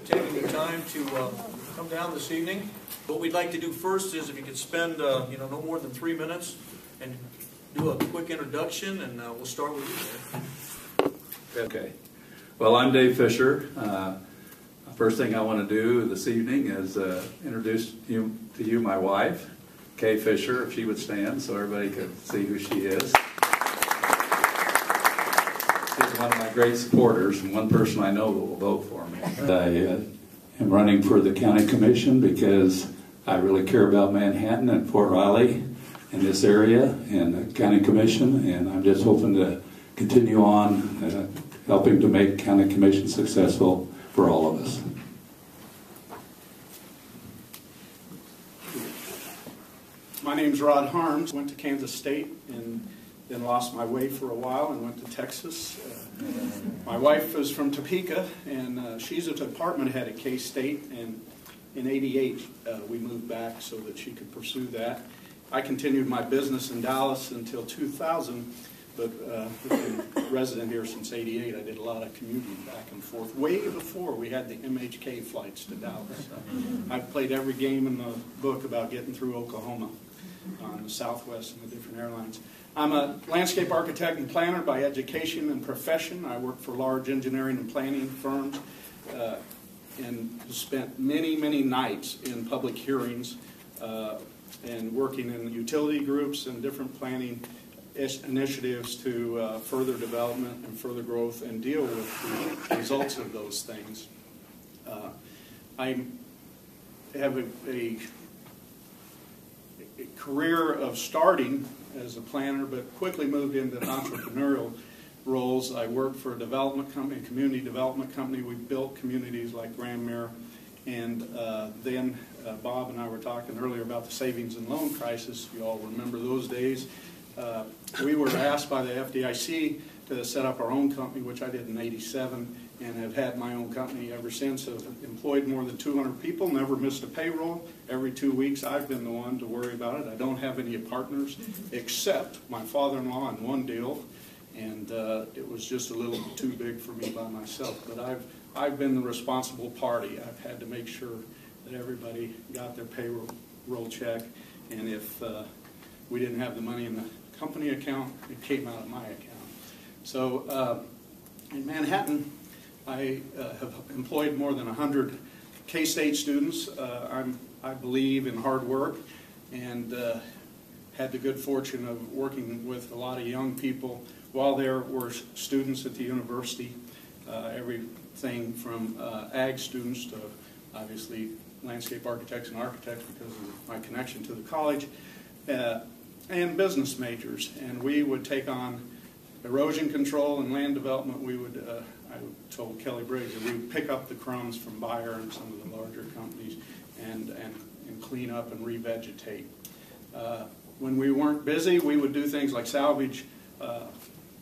taking the time to come down this evening. What we'd like to do first is if you could spend no more than 3 minutes and do a quick introduction, and we'll start with you, Dave. Okay. Well, I'm Dave Fisher. First thing I want to do this evening is introduce to you my wife, Kay Fisher, if she would stand so everybody could see who she is. She's one of my great supporters and one person I know that will vote for me. I am running for the county commission because I really care about Manhattan and Fort Riley in this area and the county commission, and I'm just hoping to continue on helping to make county commission successful for all of us. My name's Rod Harms. Went to Kansas State and then lost my way for a while and went to Texas. My wife is from Topeka, and she's a department head at K-State, and in '88 we moved back so that she could pursue that. I continued my business in Dallas until 2000, but I've been resident here since '88. I did a lot of commuting back and forth, way before we had the MHK flights to Dallas. I've played every game in the book about getting through Oklahoma on the Southwest and the different airlines. I'm a landscape architect and planner by education and profession. I work for large engineering and planning firms and spent many, many nights in public hearings and working in utility groups and different planning initiatives to further development and further growth and deal with the results of those things. I have a career of starting as a planner, but quickly moved into entrepreneurial roles. I worked for a development company, a community development company. We built communities like Grandmere, and then Bob and I were talking earlier about the savings and loan crisis. You all remember those days. We were asked by the FDIC to set up our own company, which I did in '87, and have had my own company ever since. I've employed more than 200 people, never missed a payroll. Every 2 weeks I've been the one to worry about it. I don't have any partners except my father-in-law in one deal, and it was just a little too big for me by myself. But I've been the responsible party. I've had to make sure that everybody got their payroll check, and if we didn't have the money in the company account, it came out of my account. So in Manhattan, I have employed more than 100 K-State students. I believe in hard work, and had the good fortune of working with a lot of young people while there were students at the university, everything from ag students to obviously landscape architects and architects because of my connection to the college, and business majors. And we would take on erosion control and land development. We would, I told Kelly Briggs that we would pick up the crumbs from Bayer and some of the larger companies and clean up and revegetate. When we weren't busy, we would do things like salvage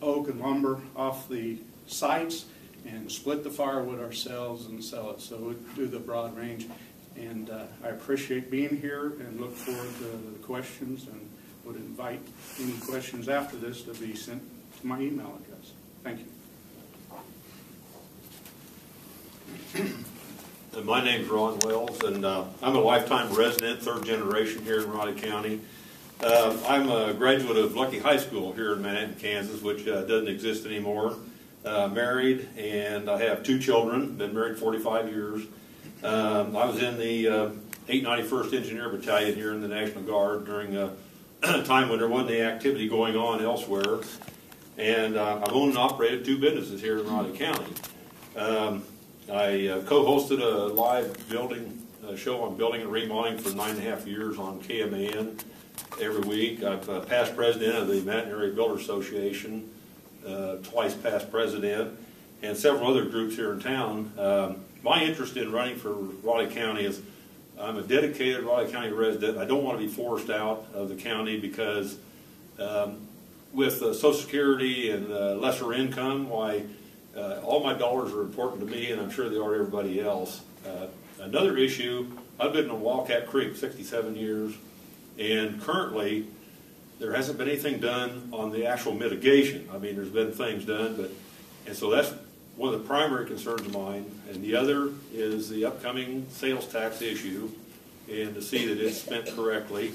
oak and lumber off the sites and split the firewood ourselves and sell it. So we'd do the broad range. And I appreciate being here and look forward to the questions, and would invite any questions after this to be sent to my email address. Thank you. My name's Ron Wells, and I'm a lifetime resident, third generation here in Raleigh County. I'm a graduate of Lucky High School here in Manhattan, Kansas, which doesn't exist anymore. Married, and I have 2 children, been married 45 years. I was in the 891st Engineer Battalion here in the National Guard during a time when there wasn't any activity going on elsewhere. And I've owned and operated 2 businesses here in Raleigh County. I co-hosted a live building show on building and remodeling for 9.5 years on KMAN every week. I've past president of the Manhattan Area Builder Association, twice past president, and several other groups here in town. My interest in running for Raleigh County is I'm a dedicated Raleigh County resident. I don't want to be forced out of the county because with Social Security and lesser income, all my dollars are important to me, and I'm sure they are to everybody else. Another issue, I've been in Wildcat Creek 67 years, and currently there hasn't been anything done on the actual mitigation. I mean, there's been things done, and so that's one of the primary concerns of mine, and the other is the upcoming sales tax issue, and to see that it's spent correctly.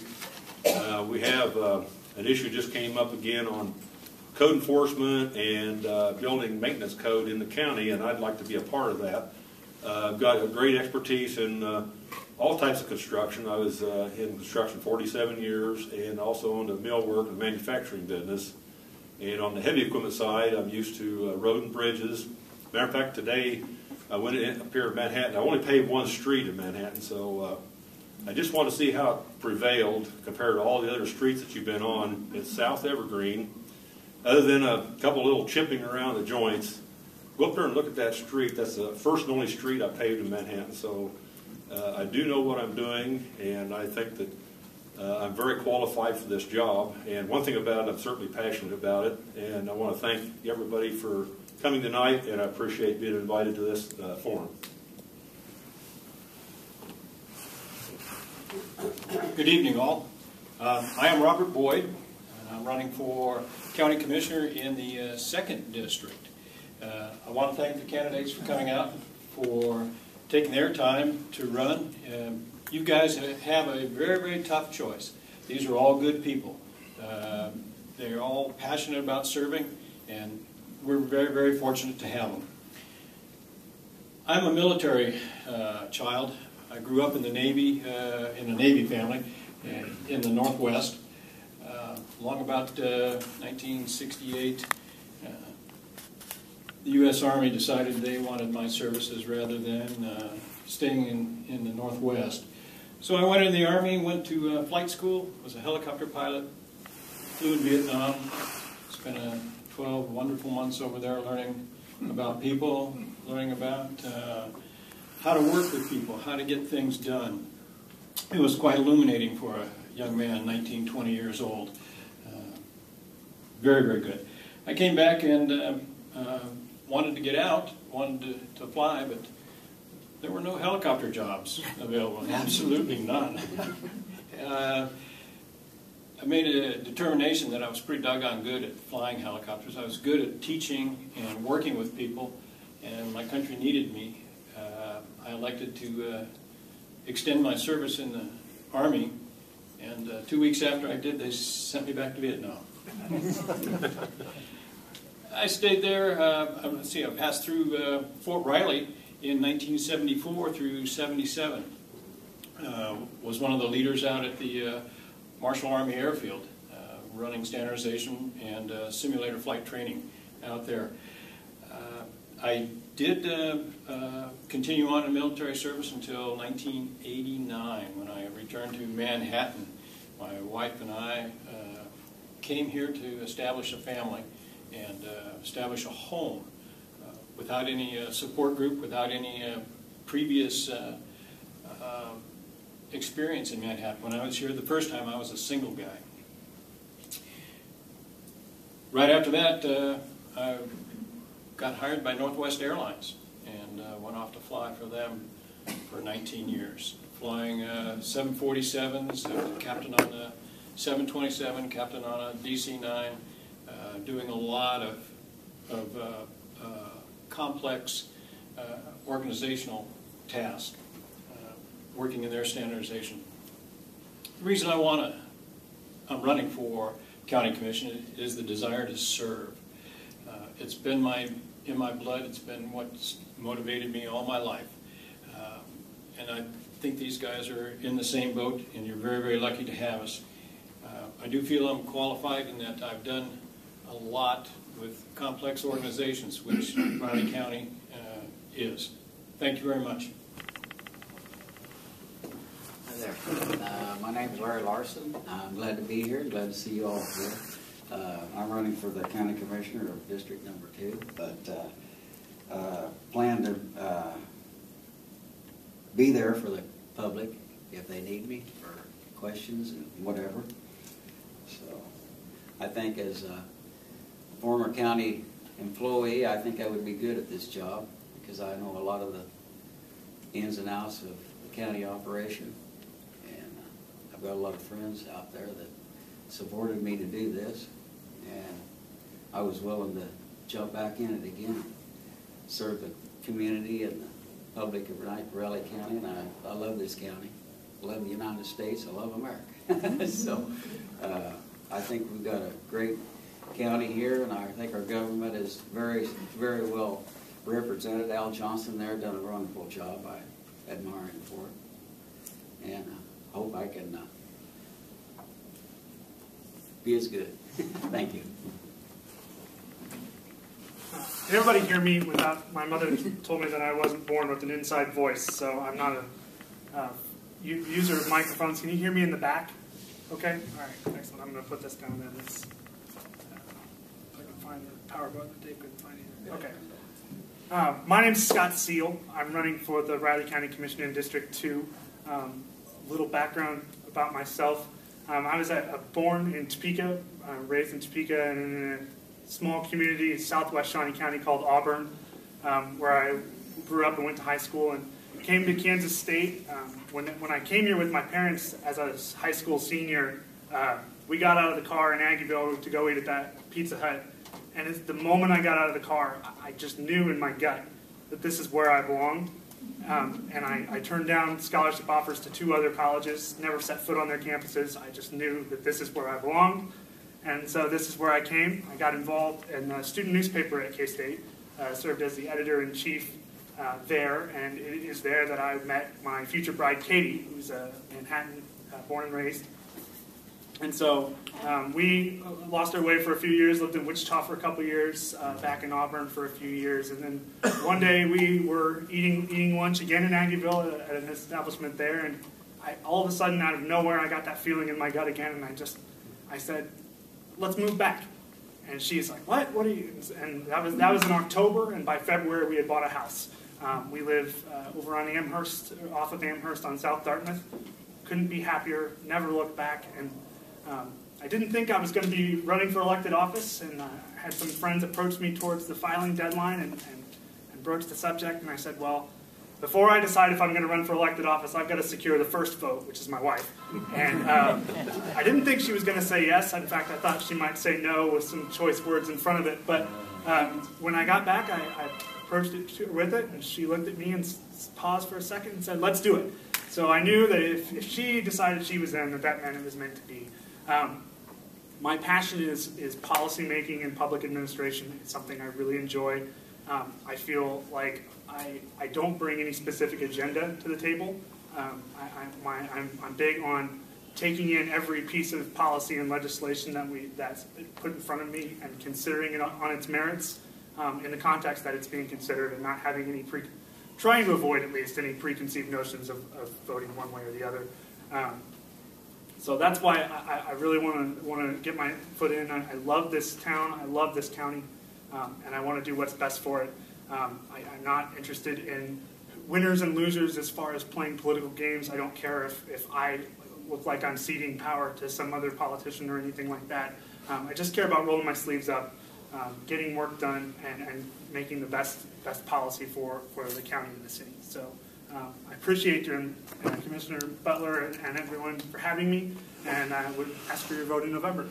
We have an issue just came up again on code enforcement and building maintenance code in the county, and I'd like to be a part of that. I've got a great expertise in all types of construction. I was in construction 47 years and also owned a millwork and manufacturing business. And on the heavy equipment side, I'm used to road and bridges. Matter of fact, today I went up here in Manhattan. I only paved one street in Manhattan, so I just want to see how it prevailed compared to all the other streets that you've been on. It's South Evergreen. Other than a couple little chipping around the joints, go up there and look at that street. That's the first and only street I paved in Manhattan. So I do know what I'm doing, and I think that I'm very qualified for this job. And one thing about it, I'm certainly passionate about it. And I want to thank everybody for coming tonight, and I appreciate being invited to this forum. Good evening, all. I am Robert Boyd, and I'm running for County Commissioner in the 2nd District. I want to thank the candidates for coming out, for taking their time to run. You guys have a very, very tough choice. These are all good people. They're all passionate about serving, and we're very, very fortunate to have them. I'm a military child. I grew up in the Navy, in a Navy family in the Northwest. Long about 1968, the U.S. Army decided they wanted my services rather than staying in the Northwest. So I went in the Army, went to flight school, was a helicopter pilot, flew in Vietnam, spent 12 wonderful months over there learning about people, learning about how to work with people, how to get things done. It was quite illuminating for a young man, 19, 20 years old. Very, very good. I came back and wanted to get out, wanted to fly, but there were no helicopter jobs available, absolutely none. I made a determination that I was pretty doggone good at flying helicopters. I was good at teaching and working with people, and my country needed me. I elected to extend my service in the Army, and 2 weeks after I did, they sent me back to Vietnam. I stayed there, let's see, I passed through Fort Riley in 1974 through 77. Was one of the leaders out at the Marshall Army Airfield, running standardization and simulator flight training out there. I did continue on in military service until 1989 when I returned to Manhattan. My wife and I came here to establish a family and establish a home without any support group, without any previous experience in Manhattan. When I was here the first time, I was a single guy. Right after that, I got hired by Northwest Airlines and went off to fly for them for 19 years. Flying 747s, captain on the 727, captain on a DC-9, doing a lot of complex organizational tasks, working in their standardization. The reason I'm running for County Commission is the desire to serve. It's been in my blood. It's been what's motivated me all my life. And I think these guys are in the same boat, and you're very, very lucky to have us. I do feel I'm qualified in that I've done a lot with complex organizations, which Riley County is. Thank you very much. Hi there. My name is Larry Larson. I'm glad to be here. Glad to see you all here. I'm running for the County Commissioner of District Number 2, but plan to be there for the public if they need me for questions and whatever. So I think as a former county employee, I think I would be good at this job because I know a lot of the ins and outs of the county operation. And I've got a lot of friends out there that supported me to do this, and I was willing to jump back in it again. serve the community and the public of Raleigh County, and I love this county. I love the United States. I love America. So I think we've got a great county here, and I think our government is very, very well represented. Al Johnson there done a wonderful job. I admire him for it, and I hope I can be as good. Thank you. Can everybody hear me without, my mother told me that I wasn't born with an inside voice, so I'm not a user of microphones. Can you hear me in the back? Okay? All right, excellent. I'm going to put this down then. It's, if I can find the power button that Dave couldn't find either. Okay. My name's Scott Seal. I'm running for the Riley County Commission in District 2. A little background about myself. I was born in Topeka, raised in Topeka, and in a small community in southwest Shawnee County called Auburn, where I grew up and went to high school, and came to Kansas State. When I came here with my parents as a high school senior, we got out of the car in Aggieville to go eat at that Pizza Hut. And the moment I got out of the car, I just knew in my gut that this is where I belonged. And I turned down scholarship offers to 2 other colleges, never set foot on their campuses. I just knew that this is where I belonged. And so this is where I came. I got involved in the student newspaper at K-State, served as the editor-in-chief there, and it is there that I met my future bride, Katie, who's a Manhattan born and raised. And so we lost our way for a few years, lived in Wichita for a couple years, back in Auburn for a few years, and then one day we were eating lunch again in Aggieville at an establishment there, and all of a sudden, out of nowhere, I got that feeling in my gut again, and I said, let's move back. And she's like, what? What are you? And that was in October, and by February we had bought a house. We live over on Amherst, off of Amherst on South Dartmouth. Couldn't be happier, never looked back, and I didn't think I was going to be running for elected office, and I had some friends approach me towards the filing deadline and broached the subject, and I said, well, before I decide if I'm going to run for elected office, I've got to secure the first vote, which is my wife. And I didn't think she was going to say yes. In fact, I thought she might say no with some choice words in front of it. But when I got back, I approached it with it, and she looked at me and paused for a second and said, let's do it. So I knew that if she decided she was in, that meant it was meant to be. My passion is policy making and public administration. It's something I really enjoy. I feel like I don't bring any specific agenda to the table. I'm big on taking in every piece of policy and legislation that's put in front of me and considering it on its merits in the context that it's being considered, and not having any trying to avoid at least any preconceived notions of voting one way or the other. So that's why I really want to get my foot in. I love this town. I love this county. And I want to do what's best for it. I'm not interested in winners and losers as far as playing political games. I don't care if I look like I'm ceding power to some other politician or anything like that. I just care about rolling my sleeves up, getting work done, and making the best policy for the county and the city. So I appreciate you, Commissioner Butler and everyone for having me, and I would ask for your vote in November.